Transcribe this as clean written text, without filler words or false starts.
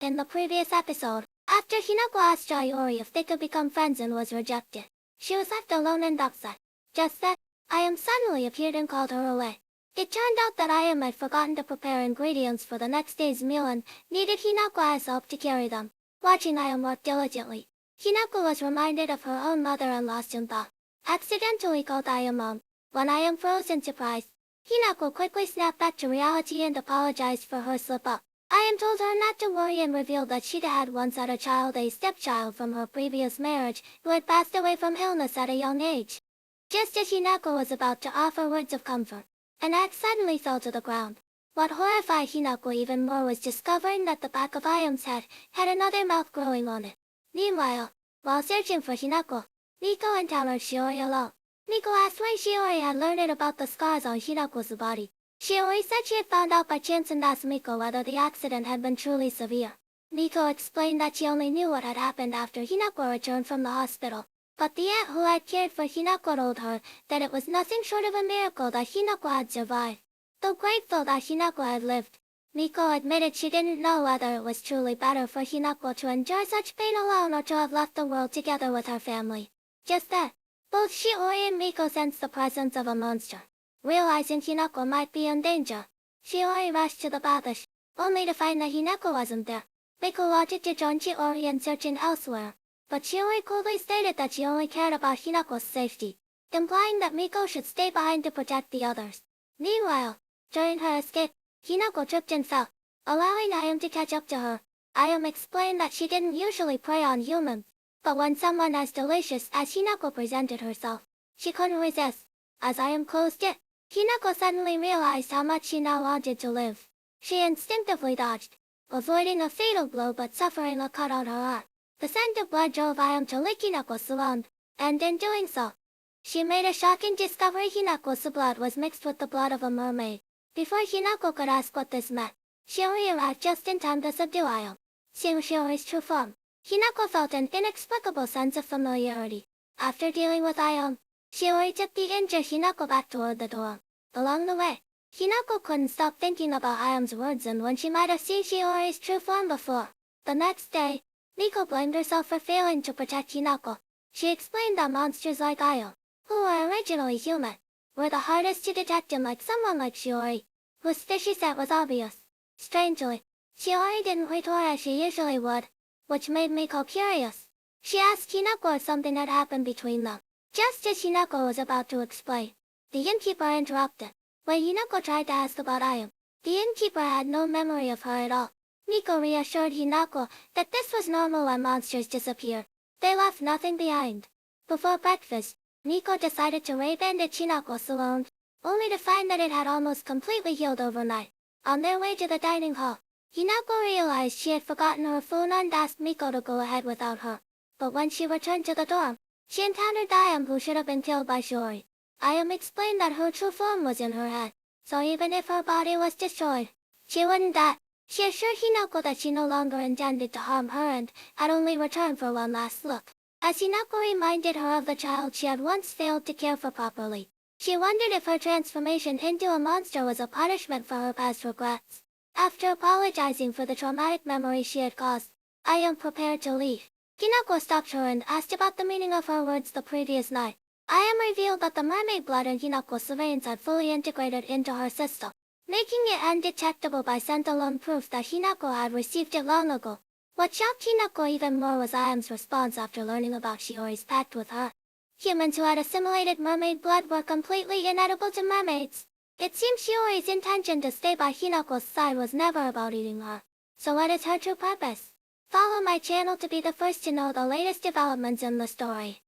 In the previous episode, after Hinako asked Hitori if they could become friends and was rejected, she was left alone and upset. Just then, Ayam suddenly appeared and called her away. It turned out that Ayam had forgotten to prepare ingredients for the next day's meal and needed Hinako as help to carry them. Watching Ayam work diligently, Hinako was reminded of her own mother and lost in thought. Accidentally called Ayam Mom. When Ayam froze in surprise, Hinako quickly snapped back to reality and apologized for her slip-up. Ayam told her not to worry and revealed that she'd had once had a stepchild from her previous marriage, who had passed away from illness at a young age. Just as Hinako was about to offer words of comfort, an axe suddenly fell to the ground. What horrified Hinako even more was discovering that the back of Ayam's head had another mouth growing on it. Meanwhile, while searching for Hinako, Nico encountered Shiori alone. Nico asked why Shiori had learned about the scars on Hinako's body. Shiori said she had found out by chance and asked Miko whether the accident had been truly severe. Miko explained that she only knew what had happened after Hinako returned from the hospital. But the aunt who had cared for Hinako told her that it was nothing short of a miracle that Hinako had survived. Though grateful that Hinako had lived, Miko admitted she didn't know whether it was truly better for Hinako to endure such pain alone or to have left the world together with her family. Just then, both Shiori and Miko sensed the presence of a monster. Realizing Hinako might be in danger, Shiori rushed to the bathhouse, only to find that Hinako wasn't there. Miko wanted to join Shiori in searching elsewhere, but Shiori coolly stated that she only cared about Hinako's safety, implying that Miko should stay behind to protect the others. Meanwhile, during her escape, Hinako tripped and fell, allowing Ayam to catch up to her. Ayam explained that she didn't usually prey on humans, but when someone as delicious as Hinako presented herself, she couldn't resist. As Ayam closed it, Hinako suddenly realized how much she now wanted to live. She instinctively dodged, avoiding a fatal blow but suffering a cut on her arm. The scent of blood drove Ayam to lick Hinako's wound, and in doing so, she made a shocking discovery. Hinako's blood was mixed with the blood of a mermaid. Before Hinako could ask what this meant, Shiori arrived just in time to subdue Ayam. Seeing Shiori's true form, Hinako felt an inexplicable sense of familiarity. After dealing with Ayam, Shiori took the injured Hinako back toward the door. Along the way, Hinako couldn't stop thinking about Ayam's words and when she might have seen Shiori's true form before. The next day, Miko blamed herself for failing to protect Hinako. She explained that monsters like Ayam, who were originally human, were the hardest to detect, unlike someone like Shiori, whose fishy scent was obvious. Strangely, Shiori didn't retort as she usually would, which made Miko curious. She asked Hinako if something had happened between them. Just as Hinako was about to explain, the innkeeper interrupted. When Hinako tried to ask about Ayam, the innkeeper had no memory of her at all. Miko reassured Hinako that this was normal when monsters disappeared. They left nothing behind. Before breakfast, Miko decided to re-bandage Hinako's wound, only to find that it had almost completely healed overnight. On their way to the dining hall, Hinako realized she had forgotten her phone and asked Miko to go ahead without her. But when she returned to the dorm, she encountered Ayam, who should have been killed by Shiori. Ayam explained that her true form was in her head, so even if her body was destroyed, she wouldn't die. She assured Hinako that she no longer intended to harm her and had only returned for one last look. As Hinako reminded her of the child she had once failed to care for properly, she wondered if her transformation into a monster was a punishment for her past regrets. After apologizing for the traumatic memory she had caused, Ayam prepared to leave. Hinako stopped her and asked about the meaning of her words the previous night. Ayam revealed that the mermaid blood in Hinako's veins had fully integrated into her system, making it undetectable by scent alone, proof that Hinako had received it long ago. What shocked Hinako even more was Ayam's response after learning about Shiori's pact with her. Humans who had assimilated mermaid blood were completely inedible to mermaids. It seems Shiori's intention to stay by Hinako's side was never about eating her. So what is her true purpose? Follow my channel to be the first to know the latest developments in the story.